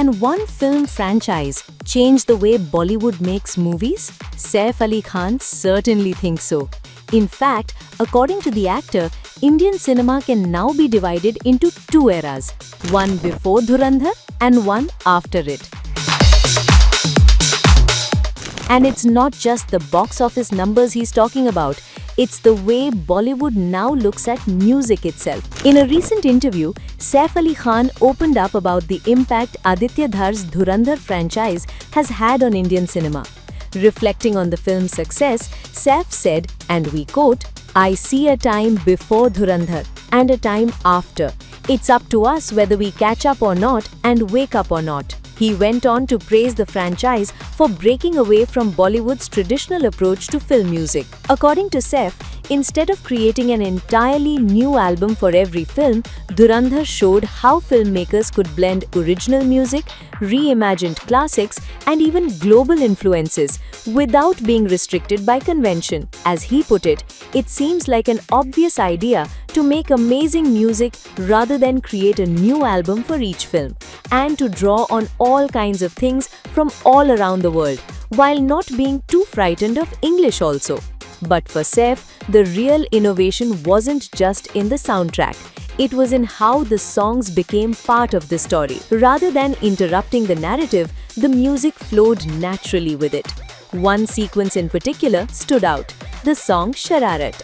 Can one film franchise change the way Bollywood makes movies? Saif Ali Khan certainly thinks so. In fact, according to the actor, Indian cinema can now be divided into two eras, one before Dhurandhar and one after it. And it's not just the box office numbers he's talking about, it's the way Bollywood now looks at music itself. In a recent interview, Saif Ali Khan opened up about the impact Aditya Dhar's Dhurandhar franchise has had on Indian cinema. Reflecting on the film's success, Saif said, and we quote, "I see a time before Dhurandhar and a time after. It's up to us whether we catch up or not and wake up or not." He went on to praise the franchise for breaking away from Bollywood's traditional approach to film music. According to Saif, instead of creating an entirely new album for every film, Dhurandhar showed how filmmakers could blend original music, reimagined classics, and even global influences without being restricted by convention. As he put it seems like an obvious idea to make amazing music rather than create a new album for each film, and to draw on all kinds of things from all around the world, while not being too frightened of English also. But for Saif, the real innovation wasn't just in the soundtrack. It was in how the songs became part of the story. Rather than interrupting the narrative, the music flowed naturally with it. One sequence in particular stood out, the song Shararat.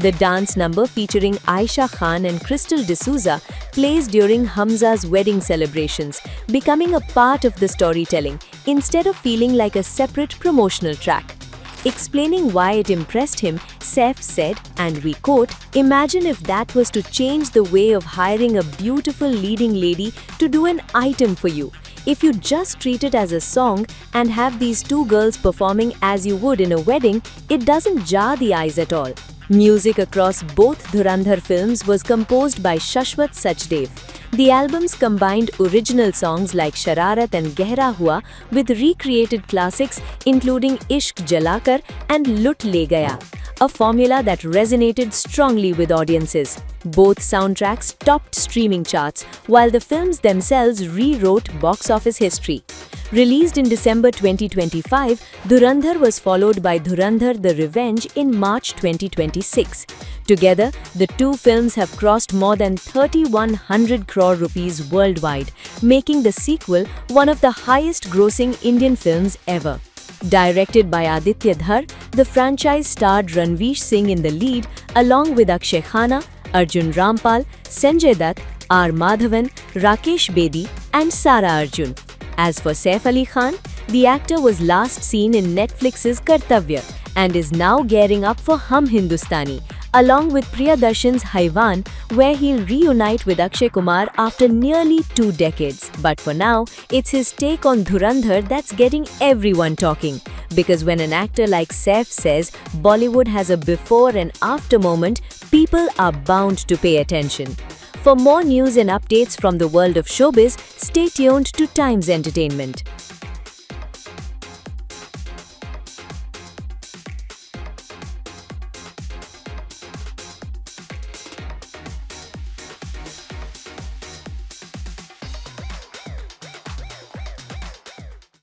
The dance number featuring Aisha Khan and Crystal D'Souza plays during Hamza's wedding celebrations, becoming a part of the storytelling instead of feeling like a separate promotional track. Explaining why it impressed him, Saif said, and we quote, "Imagine if that was to change the way of hiring a beautiful leading lady to do an item for you. If you just treat it as a song and have these two girls performing as you would in a wedding, it doesn't jar the eyes at all." Music across both Dhurandhar films was composed by Shashwat Sachdev. The albums combined original songs like Shararat and Gehra Hua with recreated classics including Ishq Jalakar and Lut Le Gaya, a formula that resonated strongly with audiences. Both soundtracks topped streaming charts, while the films themselves rewrote box office history. Released in December 2025, Dhurandhar was followed by Dhurandhar The Revenge in March 2026. Together, the two films have crossed more than 3,100 crore rupees worldwide, making the sequel one of the highest-grossing Indian films ever. Directed by Aditya Dhar, the franchise starred Ranveer Singh in the lead, along with Akshay Khanna, Arjun Rampal, Sanjay Dutt, R. Madhavan, Rakesh Bedi, and Sara Arjun. As for Saif Ali Khan, the actor was last seen in Netflix's Kartavya and is now gearing up for Hum Hindustani, along with Priyadarshan's Haiwan, where he'll reunite with Akshay Kumar after nearly 2 decades. But for now, it's his take on Dhurandhar that's getting everyone talking. Because when an actor like Saif says Bollywood has a before and after moment, people are bound to pay attention. For more news and updates from the world of showbiz, stay tuned to Times Entertainment.